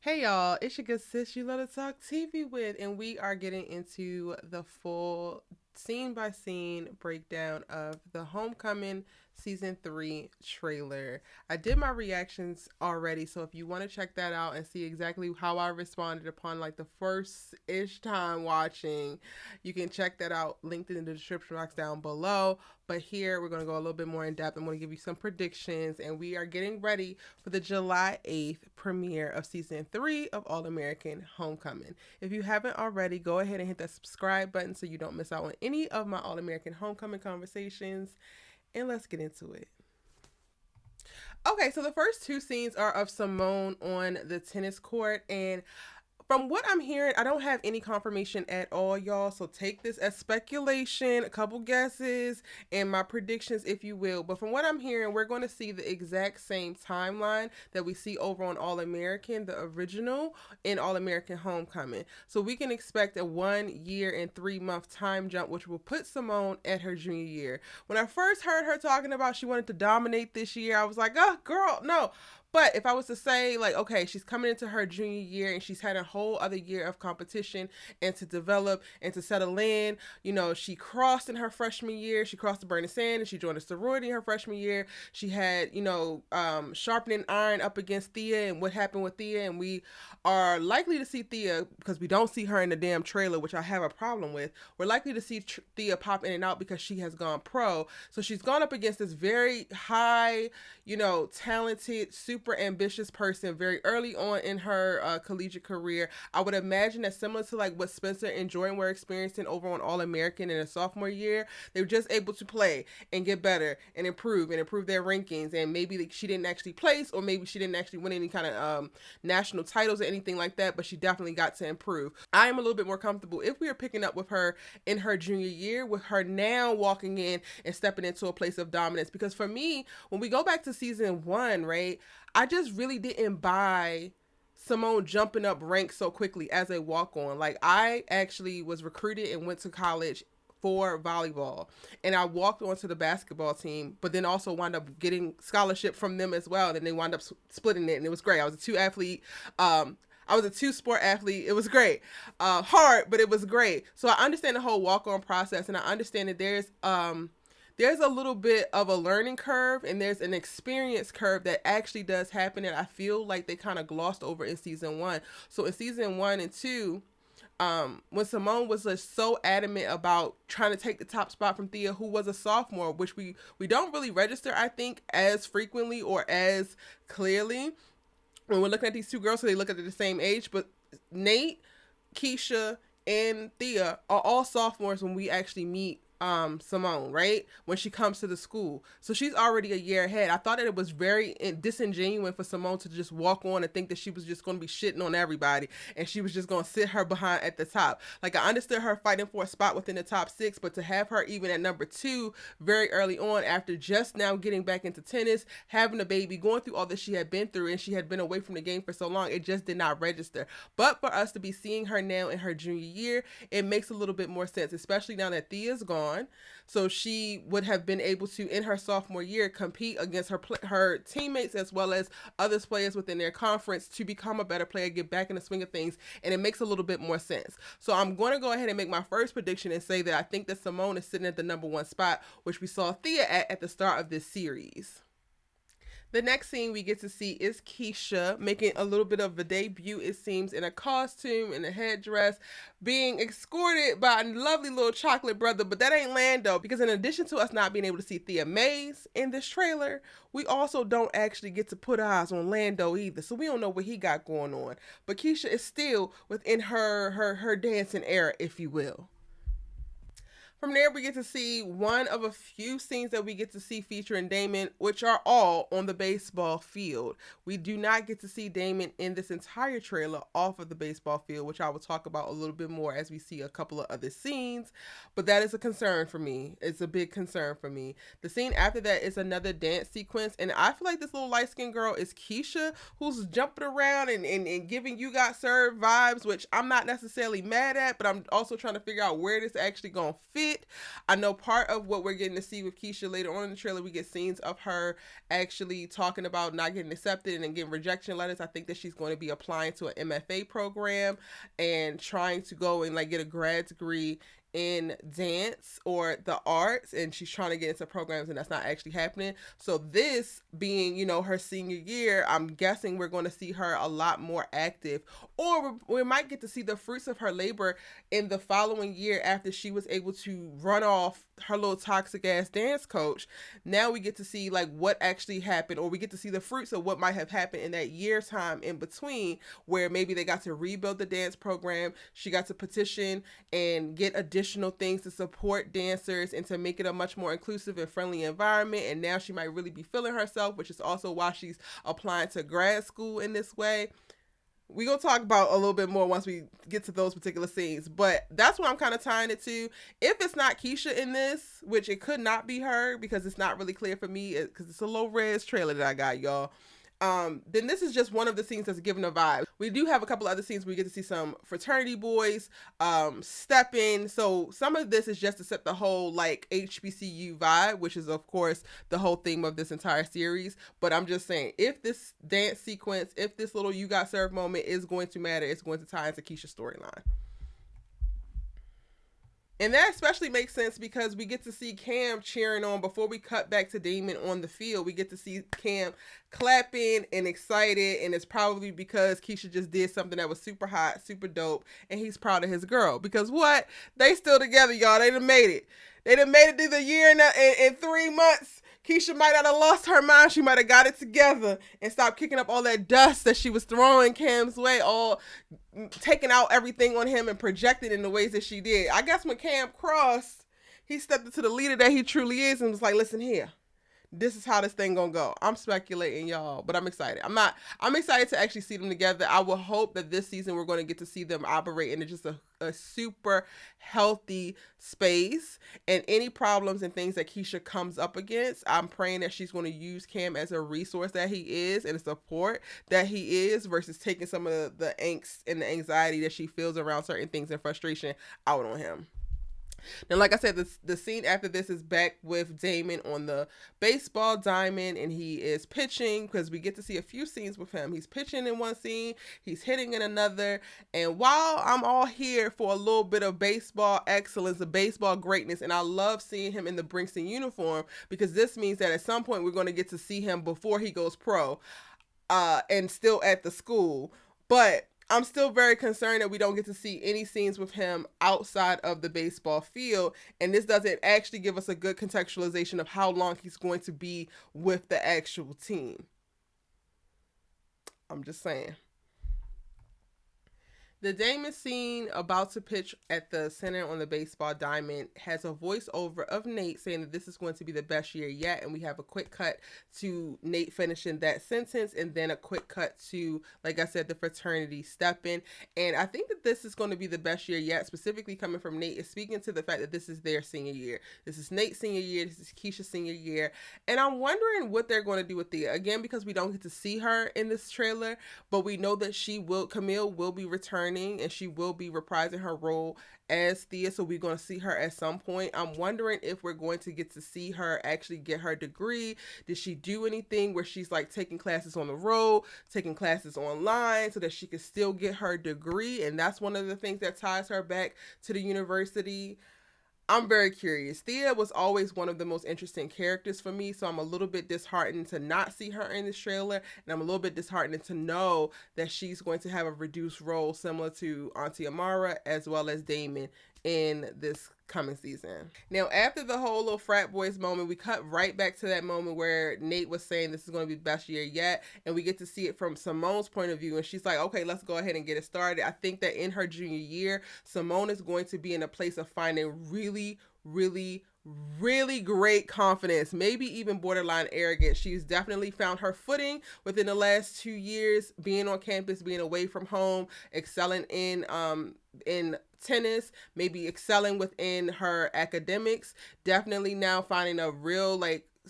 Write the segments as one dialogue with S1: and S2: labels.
S1: Hey y'all, it's your good sis you love to talk TV with, and we are getting into the full scene by scene breakdown of the Homecoming season 3 trailer. I did my reactions already, so if you want to check that out and see exactly how I responded upon like the first ish time watching, you can check that out linked in the description box down below. But here we're going to go a little bit more in depth. I'm going to give you some predictions, and we are getting ready for the July 8th premiere of season 3 of All American Homecoming. If you haven't already, go ahead and hit that subscribe button so you don't miss out on any of my All American Homecoming conversations. And let's get into it. Okay, so the first two scenes are of Simone on the tennis court, and from what I'm hearing, I don't have any confirmation at all, y'all. So take this as speculation, a couple guesses, and my predictions, if you will. But from what I'm hearing, we're going to see the exact same timeline that we see over on All American, the original, in All American Homecoming. So we can expect a 1 year and 3 month time jump, which will put Simone at her junior year. When I first heard her talking about she wanted to dominate this year, I was like, oh, girl, no. But if I was to say, like, okay, she's coming into her junior year and she's had a whole other year of competition and to develop and to settle in, you know, she crossed in her freshman year. She crossed the burning sand and she joined a sorority in her freshman year. She had, you know, sharpening iron up against Thea and what happened with Thea. And we are likely to see Thea, because we don't see her in the damn trailer, which I have a problem with. We're likely to see Thea pop in and out because she has gone pro. So she's gone up against this very high, you know, talented, super ambitious person very early on in her collegiate career. I would imagine that similar to like what Spencer and Jordan were experiencing over on All American in a sophomore year, they were just able to play and get better and improve their rankings. And maybe she didn't actually place, or maybe she didn't actually win any kind of national titles or anything like that, but she definitely got to improve. I am a little bit more comfortable if we are picking up with her in her junior year, with her now walking in and stepping into a place of dominance. Because for me, when we go back to season 1, right, I just really didn't buy Simone jumping up ranks so quickly as a walk-on. Like, I actually was recruited and went to college for volleyball, and I walked onto the basketball team, but then also wound up getting scholarship from them as well. And they wound up splitting it, and it was great. I was a two-sport athlete. It was great. Hard, but it was great. So I understand the whole walk-on process, and I understand that there's a little bit of a learning curve and there's an experience curve that actually does happen, and I feel like they kind of glossed over in season 1. So in season 1 and 2, when Simone was just so adamant about trying to take the top spot from Thea, who was a sophomore, which we don't really register, I think, as frequently or as clearly when we're looking at these two girls, so they look at the same age. But Nate, Keisha, and Thea are all sophomores when we actually meet Simone, right? When she comes to the school. So she's already a year ahead. I thought that it was very disingenuous for Simone to just walk on and think that she was just going to be shitting on everybody and she was just going to sit her behind at the top. Like, I understood her fighting for a spot within the top 6, but to have her even at number 2 very early on, after just now getting back into tennis, having a baby, going through all that she had been through, and she had been away from the game for so long, it just did not register. But for us to be seeing her now in her junior year, it makes a little bit more sense, especially now that Thea's gone. So she would have been able to, in her sophomore year, compete against her teammates as well as other players within their conference to become a better player, get back in the swing of things, and it makes a little bit more sense. So I'm going to go ahead and make my first prediction and say that I think that Simone is sitting at the number 1 spot, which we saw Thea at the start of this series. The next scene we get to see is Keisha making a little bit of a debut, it seems, in a costume, in a headdress, being escorted by a lovely little chocolate brother. But that ain't Lando, because in addition to us not being able to see Thea Mays in this trailer, we also don't actually get to put eyes on Lando either. So we don't know what he got going on. But Keisha is still within her dancing era, if you will. From there, we get to see one of a few scenes that we get to see featuring Damon, which are all on the baseball field. We do not get to see Damon in this entire trailer off of the baseball field, which I will talk about a little bit more as we see a couple of other scenes. But that is a concern for me. It's a big concern for me. The scene after that is another dance sequence, and I feel like this little light-skinned girl is Keisha, who's jumping around and giving You Got Served vibes, which I'm not necessarily mad at, but I'm also trying to figure out where this actually gonna fit. it. I know part of what we're getting to see with Keisha later on in the trailer, we get scenes of her actually talking about not getting accepted and getting rejection letters. I think that she's going to be applying to an MFA program and trying to go and like get a grad degree in dance or the arts, and she's trying to get into programs, and that's not actually happening. So this being, you know, her senior year, I'm guessing we're going to see her a lot more active, or we might get to see the fruits of her labor in the following year after she was able to run off her little toxic ass dance coach. Now we get to see like what actually happened, or we get to see the fruits of what might have happened in that year time in between, where maybe they got to rebuild the dance program. She got to petition and get additional things to support dancers and to make it a much more inclusive and friendly environment. And now she might really be feeling herself, which is also why she's applying to grad school in this way. We're going to talk about a little bit more once we get to those particular scenes, but that's what I'm kind of tying it to. If it's not Keisha in this, which it could not be her because it's not really clear for me because it's a low res trailer that I got, y'all. Then this is just one of the scenes that's giving a vibe. We do have a couple other scenes where we get to see some fraternity boys step in. So some of this is just to set the whole like HBCU vibe, which is of course the whole theme of this entire series. But I'm just saying, if this dance sequence, if this little you got served moment is going to matter, it's going to tie into Keisha's storyline. And that especially makes sense because we get to see Cam cheering on before we cut back to Damon on the field. We get to see Cam clapping and excited, and it's probably because Keisha just did something that was super hot, super dope, and he's proud of his girl. Because what? They still together, y'all. They done made it. They done made it through the year in 3 months. Keisha might not have lost her mind. She might have got it together and stopped kicking up all that dust that she was throwing Cam's way, all taking out everything on him and projected in the ways that she did. I guess when Cam crossed, he stepped into the leader that he truly is and was like, listen here. This is how this thing gonna go. I'm speculating, y'all, but I'm excited. I'm excited to actually see them together. I will hope that this season we're going to get to see them operate in just a super healthy space. And any problems and things that Keisha comes up against, I'm praying that she's going to use Cam as a resource that he is and a support that he is, versus taking some of the angst and the anxiety that she feels around certain things and frustration out on him. Now, like I said, the scene after this is back with Damon on the baseball diamond, and he is pitching because we get to see a few scenes with him. He's pitching in one scene, he's hitting in another, and while I'm all here for a little bit of baseball excellence, of baseball greatness, and I love seeing him in the Brinkston uniform because this means that at some point we're going to get to see him before he goes pro and still at the school, but I'm still very concerned that we don't get to see any scenes with him outside of the baseball field. And this doesn't actually give us a good contextualization of how long he's going to be with the actual team. I'm just saying. The Damon scene about to pitch at the center on the baseball diamond has a voiceover of Nate saying that this is going to be the best year yet. And we have a quick cut to Nate finishing that sentence, and then a quick cut to, like I said, the fraternity stepping. And I think that this is going to be the best year yet, specifically coming from Nate, is speaking to the fact that this is their senior year. This is Nate's senior year. This is Keisha's senior year. And I'm wondering what they're going to do with Thea. Again, because we don't get to see her in this trailer, but we know that Camille will be returning, and she will be reprising her role as Thea, so we're going to see her at some point. I'm wondering if we're going to get to see her actually get her degree. Did she do anything where she's like taking classes on the road, taking classes online, so that she can still get her degree? And that's one of the things that ties her back to the university. I'm very curious. Thea was always one of the most interesting characters for me, so I'm a little bit disheartened to not see her in this trailer, and I'm a little bit disheartened to know that she's going to have a reduced role similar to Auntie Amara as well as Damon in this coming season. Now, after the whole little frat boys moment, we cut right back to that moment where Nate was saying this is going to be the best year yet, and we get to see it from Simone's point of view, and she's like, okay, let's go ahead and get it started. I think that in her junior year, Simone is going to be in a place of finding really, really, really great confidence, maybe even borderline arrogance. She's definitely found her footing within the last 2 years, being on campus, being away from home, excelling in tennis, maybe excelling within her academics, definitely now finding a real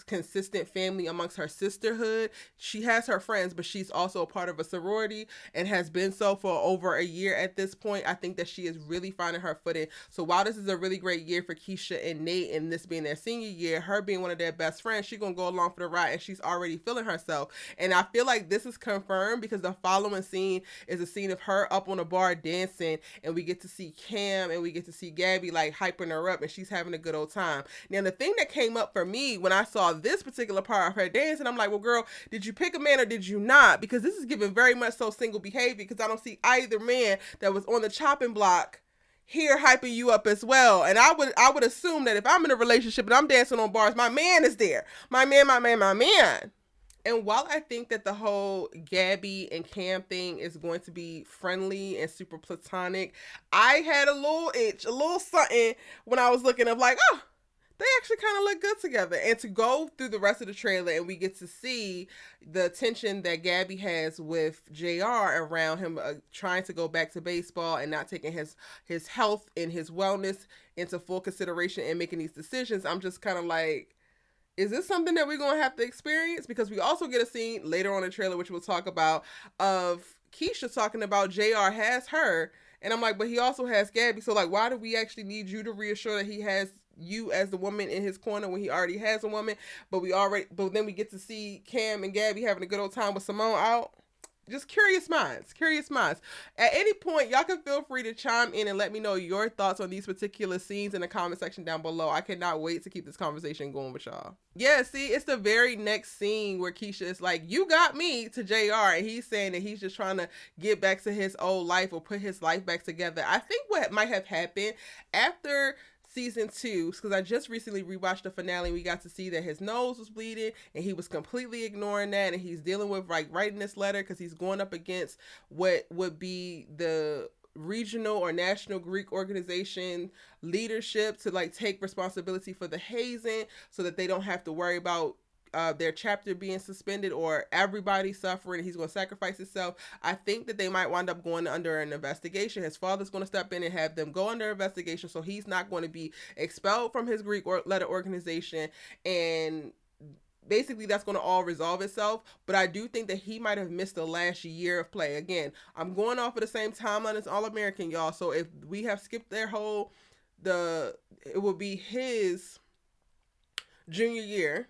S1: consistent family amongst her sisterhood. She has her friends, but she's also a part of a sorority and has been so for over a year at this point. I think that she is really finding her footing. So while this is a really great year for Keisha and Nate, and this being their senior year, her being one of their best friends, she's gonna go along for the ride, and she's already feeling herself. And I feel like this is confirmed because the following scene is a scene of her up on a bar dancing, and we get to see Cam and we get to see Gabby like hyping her up, and she's having a good old time. Now the thing that came up for me when I saw this particular part of her dancing, I'm like, well girl, did you pick a man or did you not? Because this is giving very much so single behavior, because I don't see either man that was on the chopping block here hyping you up as well. And I would assume that if I'm in a relationship and I'm dancing on bars, my man is there. My man. And while I think that the whole Gabby and Cam thing is going to be friendly and super platonic, I had a little itch, a little something when I was looking up like, oh, they actually kind of look good together. And to go through the rest of the trailer and we get to see the tension that Gabby has with JR around him trying to go back to baseball and not taking his health and his wellness into full consideration and making these decisions, I'm just kind of like, is this something that we're going to have to experience? Because we also get a scene later on in the trailer, which we'll talk about, of Keisha talking about JR has her. And I'm like, but he also has Gabby. So like, why do we actually need you to reassure that he has you as the woman in his corner when he already has a woman? But then we get to see Cam and Gabby having a good old time with Simone out. Just curious minds. At any point, y'all can feel free to chime in and let me know your thoughts on these particular scenes in the comment section down below. I cannot wait to keep this conversation going with y'all. Yeah, see, it's the very next scene where Keisha is like, you got me, to JR, and he's saying that he's just trying to get back to his old life or put his life back together. I think what might have happened after season 2, because I just recently rewatched the finale, we got to see that his nose was bleeding and he was completely ignoring that, and he's dealing with like writing this letter because he's going up against what would be the regional or national Greek organization leadership to like take responsibility for the hazing so that they don't have to worry about their chapter being suspended or everybody suffering. He's going to sacrifice himself. I think that they might wind up going under an investigation. His father's going to step in and have them go under investigation, so he's not going to be expelled from his Greek letter organization, and basically that's going to all resolve itself. But I do think that he might have missed the last year of play. Again, I'm going off of the same timeline as All-American, y'all, so if we have skipped their it will be his junior year.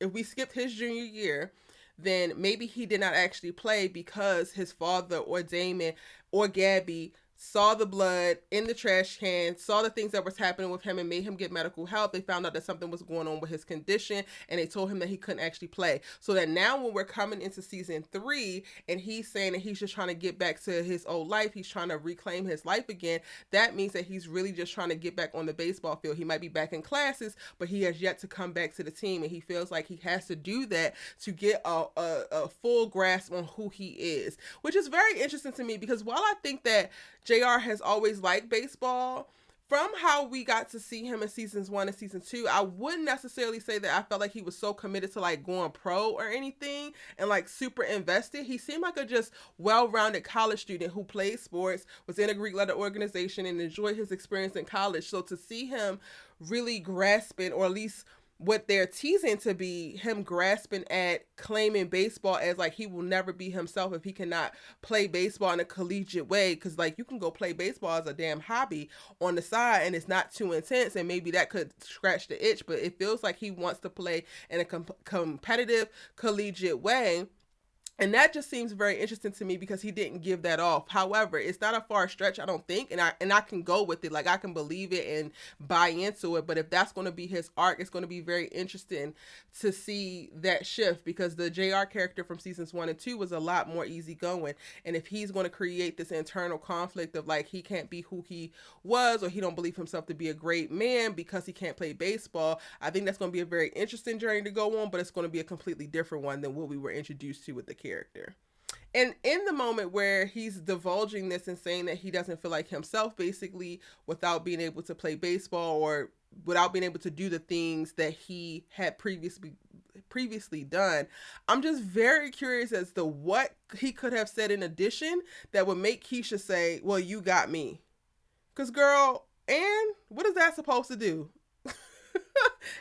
S1: If we skipped his junior year, then maybe he did not actually play because his father or Damon or Gabby saw the blood in the trash can, saw the things that was happening with him and made him get medical help. They found out that something was going on with his condition and they told him that he couldn't actually play. So that now when we're coming into season 3 and he's saying that he's just trying to get back to his old life, he's trying to reclaim his life again, that means that he's really just trying to get back on the baseball field. He might be back in classes, but he has yet to come back to the team, and he feels like he has to do that to get a full grasp on who he is, which is very interesting to me, because while I think that JR has always liked baseball, from how we got to see him in seasons 1 and season 2, I wouldn't necessarily say that I felt like he was so committed to like going pro or anything and like super invested. He seemed like a just well-rounded college student who played sports, was in a Greek letter organization, and enjoyed his experience in college. So to see him really grasping, or at least what they're teasing to be him grasping at claiming baseball as like he will never be himself if he cannot play baseball in a collegiate way, because like you can go play baseball as a damn hobby on the side and it's not too intense, and maybe that could scratch the itch, but it feels like he wants to play in a competitive collegiate way. And that just seems very interesting to me because he didn't give that off. However, it's not a far stretch, I don't think, and I can go with it. Like, I can believe it and buy into it. But if that's going to be his arc, it's going to be very interesting to see that shift, because the JR character from seasons 1 and 2 was a lot more easygoing. And if he's going to create this internal conflict of like he can't be who he was, or he don't believe himself to be a great man because he can't play baseball, I think that's going to be a very interesting journey to go on, but it's going to be a completely different one than what we were introduced to with the character. And in the moment where he's divulging this and saying that he doesn't feel like himself, basically, without being able to play baseball or without being able to do the things that he had previously done, I'm just very curious as to what he could have said in addition that would make Keisha say, well, you got me. Because girl, and what is that supposed to do?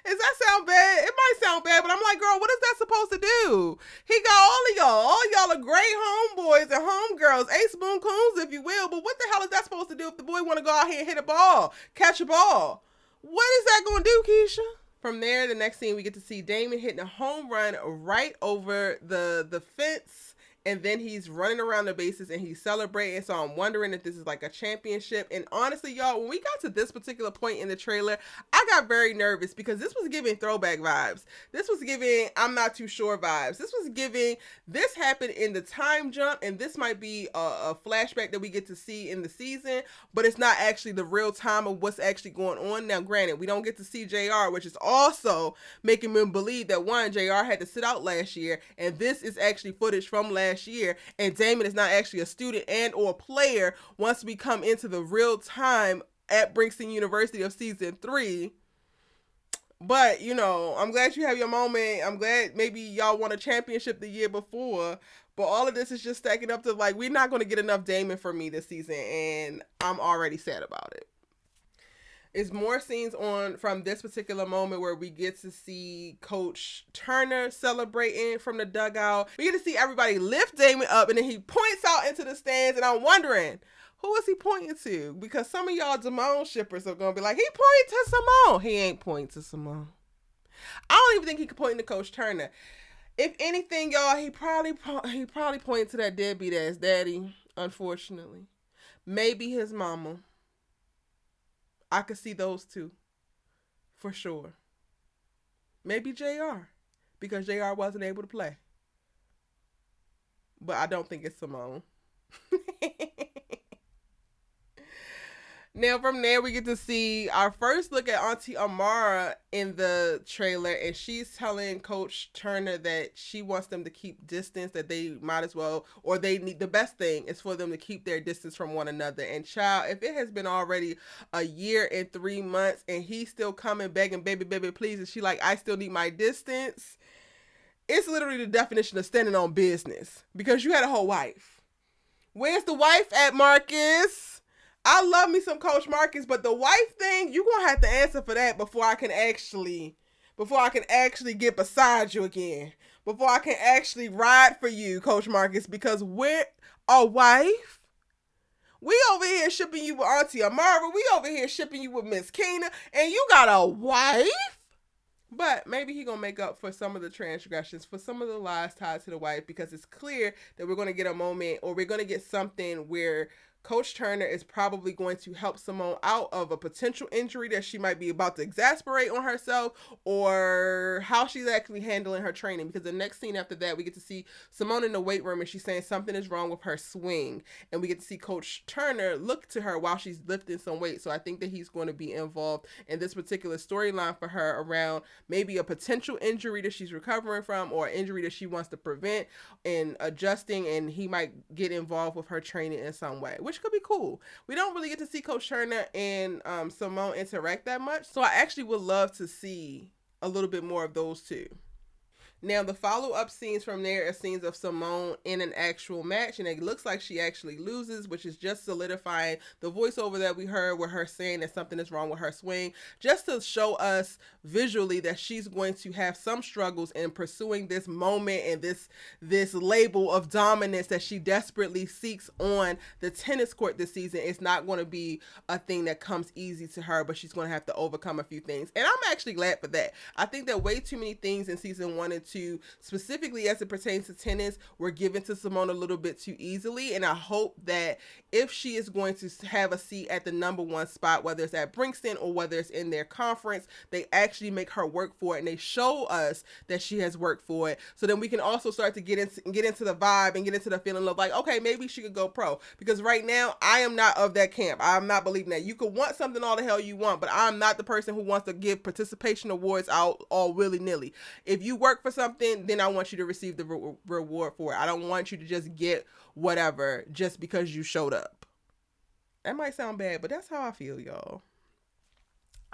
S1: Does that sound bad? It might sound bad, but I'm like, girl, what is that supposed to do? He got all of y'all. All y'all are great homeboys and homegirls, ace boon coons, if you will. But what the hell is that supposed to do if the boy want to go out here and hit a ball, catch a ball? What is that going to do, Keisha? From there, the next scene, we get to see Damon hitting a home run right over the fence. And then he's running around the bases and he's celebrating. So I'm wondering if this is like a championship. And honestly, y'all, when we got to this particular point in the trailer, I got very nervous because this was giving throwback vibes. This was giving I'm not too sure vibes. This was giving this happened in the time jump. And this might be a flashback that we get to see in the season. But it's not actually the real time of what's actually going on. Now, granted, we don't get to see JR, which is also making me believe that one, JR had to sit out last year. And this is actually footage from last year, and Damon is not actually a student and or player once we come into the real time at Princeton University of season 3. But you know, I'm glad you have your moment. I'm glad maybe y'all won a championship the year before, but all of this is just stacking up to like we're not going to get enough Damon for me this season, and I'm already sad about it. It's more scenes on from this particular moment where we get to see Coach Turner celebrating from the dugout. We get to see everybody lift Damon up, and then he points out into the stands, and I'm wondering, who is he pointing to? Because some of y'all Damon shippers are going to be like, he pointed to Simone. He ain't pointing to Simone. I don't even think he could point to Coach Turner. If anything, y'all, he probably pointed to that deadbeat ass daddy, unfortunately. Maybe his mama. I could see those two, for sure. Maybe JR, because JR wasn't able to play. But I don't think it's Simone. Now, from there, we get to see our first look at Auntie Amara in the trailer, and she's telling Coach Turner that she wants them to keep distance, that they might as well, or they need, the best thing is for them to keep their distance from one another. And child, if it has been already a year and 3 months, and he's still coming begging, baby, please, and she like, I still need my distance, it's literally the definition of standing on business, because you had a whole wife. Where's the wife at, Marcus? I love me some Coach Marcus, but the wife thing, you're going to have to answer for that before I can actually get beside you again. Before I can actually ride for you, Coach Marcus, because we're a wife. We over here shipping you with Auntie Amara. We over here shipping you with Miss Kena, and you got a wife? But maybe he going to make up for some of the transgressions, for some of the lies tied to the wife, because it's clear that we're going to get a moment, or we're going to get something where Coach Turner is probably going to help Simone out of a potential injury that she might be about to exasperate on herself, or how she's actually handling her training. Because the next scene after that, we get to see Simone in the weight room, and she's saying something is wrong with her swing. And we get to see Coach Turner look to her while she's lifting some weight. So I think that he's going to be involved in this particular storyline for her around maybe a potential injury that she's recovering from, or an injury that she wants to prevent and adjusting. And he might get involved with her training in some way, which could be cool. We don't really get to see Coach Turner and Simone interact that much, so I actually would love to see a little bit more of those two. Now, the follow-up scenes from there are scenes of Simone in an actual match, and it looks like she actually loses, which is just solidifying the voiceover that we heard with her saying that something is wrong with her swing, just to show us visually that she's going to have some struggles in pursuing this moment and this label of dominance that she desperately seeks on the tennis court this season. It's not going to be a thing that comes easy to her, but she's going to have to overcome a few things, and I'm actually glad for that. I think that way too many things in season 1 and 2, specifically as it pertains to tennis, were given to Simone a little bit too easily. And I hope that if she is going to have a seat at the number 1 spot, whether it's at Princeton or whether it's in their conference, they actually make her work for it, and they show us that she has worked for it. So then we can also start to get into the vibe and get into the feeling of like, okay, maybe she could go pro. Because right now, I am not of that camp. I'm not believing that. You could want something all the hell you want, but I'm not the person who wants to give participation awards out all willy-nilly. If you work for something, then I want you to receive the reward for it. I don't want you to just get whatever just because you showed up. That might sound bad, but that's how I feel, y'all.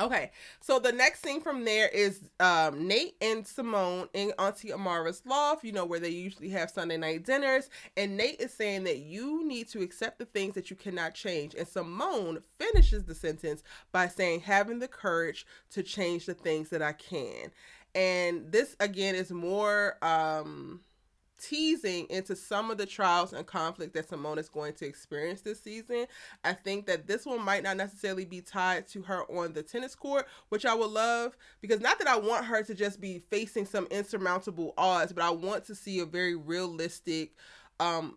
S1: Okay, so the next scene from there is Nate and Simone in Auntie Amara's loft, where they usually have Sunday night dinners. And Nate is saying that you need to accept the things that you cannot change. And Simone finishes the sentence by saying, having the courage to change the things that I can. And this, again, is more teasing into some of the trials and conflict that Simone is going to experience this season. I think that this one might not necessarily be tied to her on the tennis court, which I would love, because not that I want her to just be facing some insurmountable odds, but I want to see a very realistic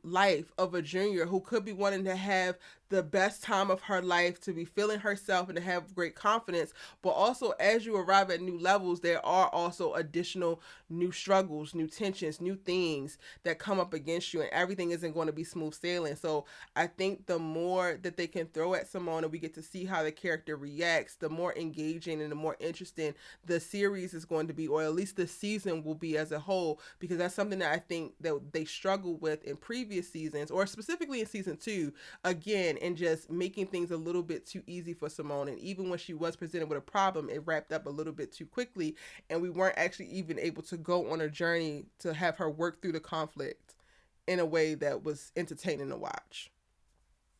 S1: life of a junior who could be wanting to have the best time of her life, to be feeling herself and to have great confidence. But also, as you arrive at new levels, there are also additional new struggles, new tensions, new things that come up against you, and everything isn't going to be smooth sailing. So I think the more that they can throw at Simone and we get to see how the character reacts, the more engaging and the more interesting the series is going to be, or at least the season will be as a whole, because that's something that I think that they struggled with in previous seasons, or specifically in season 2, again, and just making things a little bit too easy for Simone. And even when she was presented with a problem, it wrapped up a little bit too quickly, and we weren't actually even able to go on a journey to have her work through the conflict in a way that was entertaining to watch.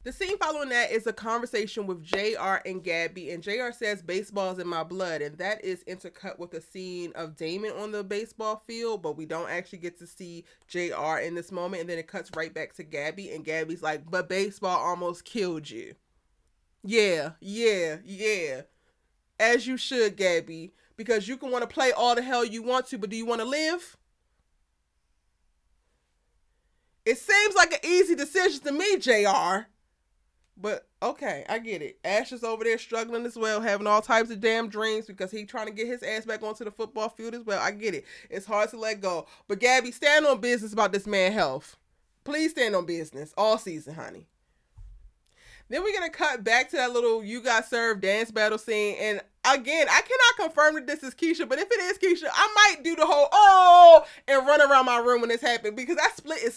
S1: The scene following that is a conversation with JR and Gabby, and JR says baseball's in my blood, and that is intercut with a scene of Damon on the baseball field, but we don't actually get to see JR in this moment, and then it cuts right back to Gabby, and Gabby's like, but baseball almost killed you. Yeah. As you should, Gabby, because you can want to play all the hell you want to, but do you want to live? It seems like an easy decision to me, JR. But okay, I get it. Ash is over there struggling as well, having all types of damn dreams because he's trying to get his ass back onto the football field as well. I get it. It's hard to let go. But Gabby, stand on business about this man's health. Please stand on business all season, honey. Then we're going to cut back to that little you got served dance battle scene. And again, I cannot confirm that this is Keisha, but if it is Keisha, I might do the whole oh and run around my room when this happened, because that split is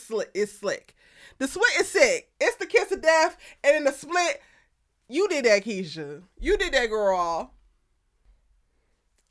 S1: slick. The split is sick. It's the kiss of death, and in the split, you did that, Keisha. You did that, girl.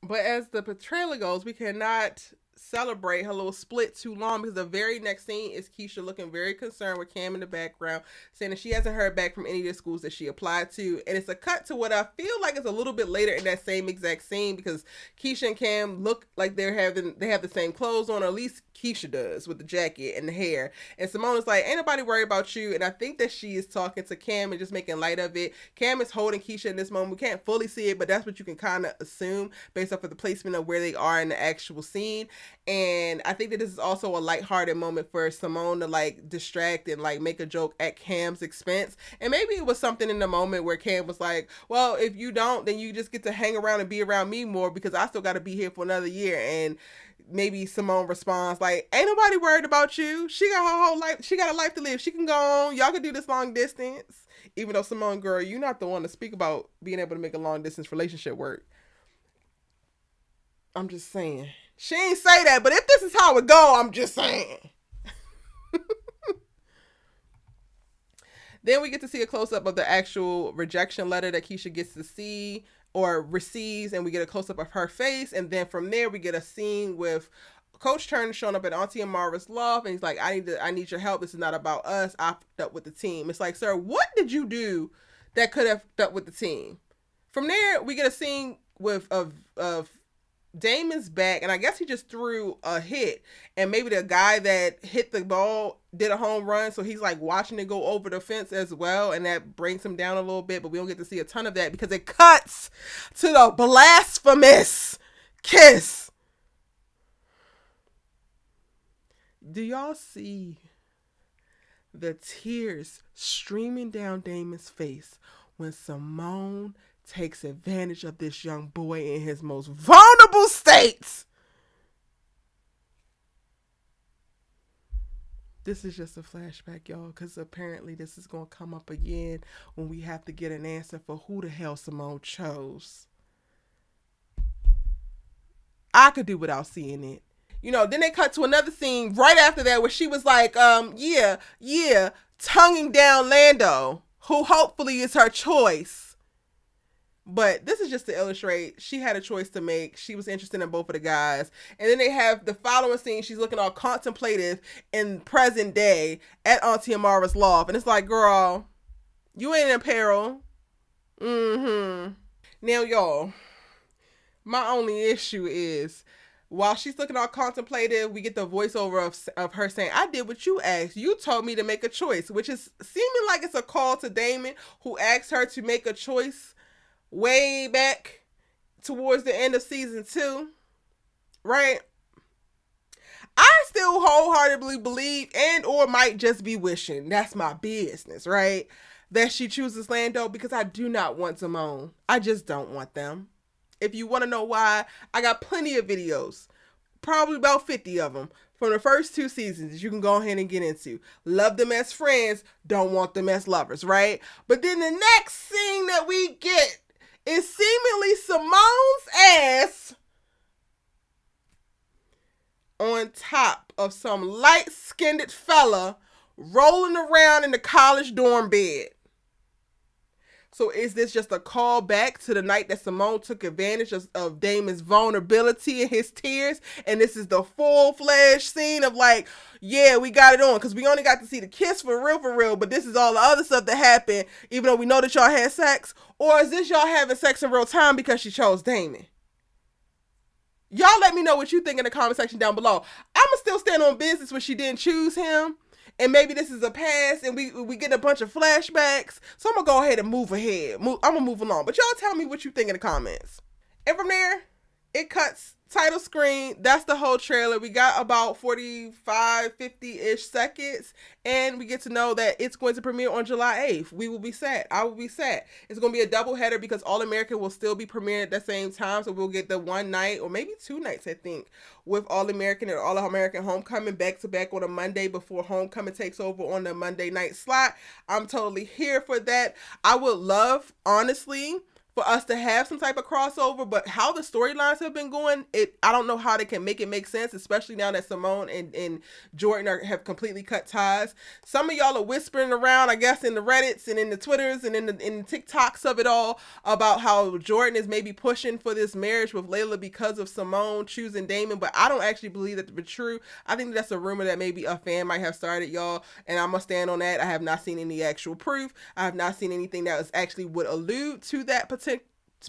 S1: But as the trailer goes, we cannot celebrate her little split too long, because the very next scene is Keisha looking very concerned with Cam in the background, saying that she hasn't heard back from any of the schools that she applied to. And it's a cut to what I feel like is a little bit later in that same exact scene, because Keisha and Cam look like they have the same clothes on, or at least Keisha does, with the jacket and the hair. And Simone is like, ain't nobody worried about you. And I think that she is talking to Cam and just making light of it. Cam is holding Keisha in this moment. We can't fully see it, but that's what you can kind of assume based off of the placement of where they are in the actual scene. And I think that this is also a lighthearted moment for Simone to like distract and like make a joke at Cam's expense. And maybe it was something in the moment where Cam was like, well, if you don't, then you just get to hang around and be around me more, because I still got to be here for another year. And maybe Simone responds like, ain't nobody worried about you. She got her whole life. She got a life to live. She can go on. Y'all can do this long distance. Even though, Simone, girl, you're not the one to speak about being able to make a long distance relationship work. I'm just saying. She ain't say that, but if this is how it go, I'm just saying. Then we get to see a close-up of the actual rejection letter that Keisha gets to see or receives, and we get a close-up of her face. And then from there, we get a scene with Coach Turner showing up at Auntie Amara's loft, and he's like, I need your help. This is not about us. I fucked up with the team. It's like, sir, what did you do that could have fucked up with the team? From there, we get a scene with of Damon's back, and I guess he just threw a hit, and maybe the guy that hit the ball did a home run, so he's like watching it go over the fence as well, and that brings him down a little bit, but we don't get to see a ton of that because it cuts to the blasphemous kiss. Do y'all see the tears streaming down Damon's face when Simone takes advantage of this young boy in his most vulnerable states? This is just a flashback, y'all, because apparently this is going to come up again when we have to get an answer for who the hell Simone chose. I could do without seeing it. You know, then they cut to another scene right after that where she was like, tonguing down Lando, who hopefully is her choice. But this is just to illustrate she had a choice to make. She was interested in both of the guys. And then they have the following scene. She's looking all contemplative in present day at Auntie Amara's loft. And it's like, girl, you ain't in peril. Mm-hmm. Now, y'all, my only issue is while she's looking all contemplative, we get the voiceover of her saying, I did what you asked. You told me to make a choice, which is seeming like it's a call to Damon, who asked her to make a choice way back towards the end of season 2, right? I still wholeheartedly believe and or might just be wishing, that's my business, right, that she chooses Lando, because I do not want Simone. I just don't want them. If you want to know why, I got plenty of videos, probably about 50 of them, from the first 2 seasons that you can go ahead and get into. Love them as friends, don't want them as lovers, right? But then the next scene that we get is seemingly Simone's ass on top of some light-skinned fella rolling around in the college dorm bed. So is this just a call back to the night that Simone took advantage of Damon's vulnerability and his tears? And this is the full-fledged scene of like, yeah, we got it on. Because we only got to see the kiss for real. But this is all the other stuff that happened, even though we know that y'all had sex. Or is this y'all having sex in real time because she chose Damon? Y'all let me know what you think in the comment section down below. I'ma still stand on business when she didn't choose him. And maybe this is a past and we get a bunch of flashbacks. So I'm going to go ahead and move ahead. I'm going to move along. But y'all tell me what you think in the comments. And from there, it cuts title screen. That's the whole trailer. We got about 45, 50-ish seconds. And we get to know that it's going to premiere on July 8th. We will be set. I will be set. It's going to be a double header because All American will still be premiering at the same time. So we'll get the one night or maybe 2 nights, I think, with All American and All American Homecoming back to back on a Monday before Homecoming takes over on the Monday night slot. I'm totally here for that. I would love, honestly, for us to have some type of crossover, but how the storylines have been going, I don't know how they can make it make sense, especially now that Simone and Jordan have completely cut ties. Some of y'all are whispering around, I guess, in the Reddits and in the Twitters and in the TikToks of it all about how Jordan is maybe pushing for this marriage with Layla because of Simone choosing Damon, but I don't actually believe that to be true. I think that's a rumor that maybe a fan might have started, y'all, and I'm gonna stand on that. I have not seen any actual proof. I have not seen anything that actually would allude to that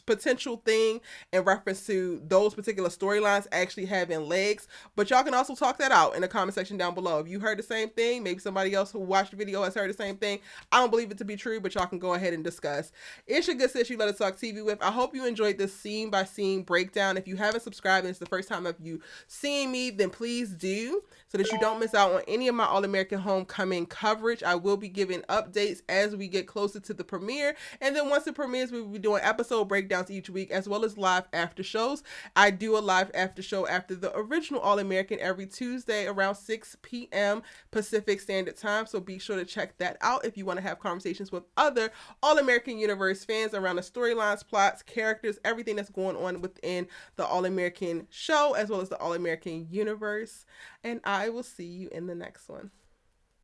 S1: potential thing in reference to those particular storylines actually having legs, but y'all can also talk that out in the comment section down below. If you heard the same thing, maybe somebody else who watched the video has heard the same thing. I don't believe it to be true, but y'all can go ahead and discuss. It's your good sis you let us talk TV with. I hope you enjoyed this scene by scene breakdown. If you haven't subscribed and it's the first time of you seeing me, then please do, so that you don't miss out on any of my All American Homecoming coverage. I will be giving updates as we get closer to the premiere, and then once it premieres, we will be doing episode breakdowns each week, as well as live after shows. I do a live after show after the original All American every Tuesday around 6 p.m. Pacific Standard Time, so be sure to check that out if you want to have conversations with other All American Universe fans around the storylines, plots, characters, everything that's going on within the All American show, as well as the All American Universe. And I will see you in the next one.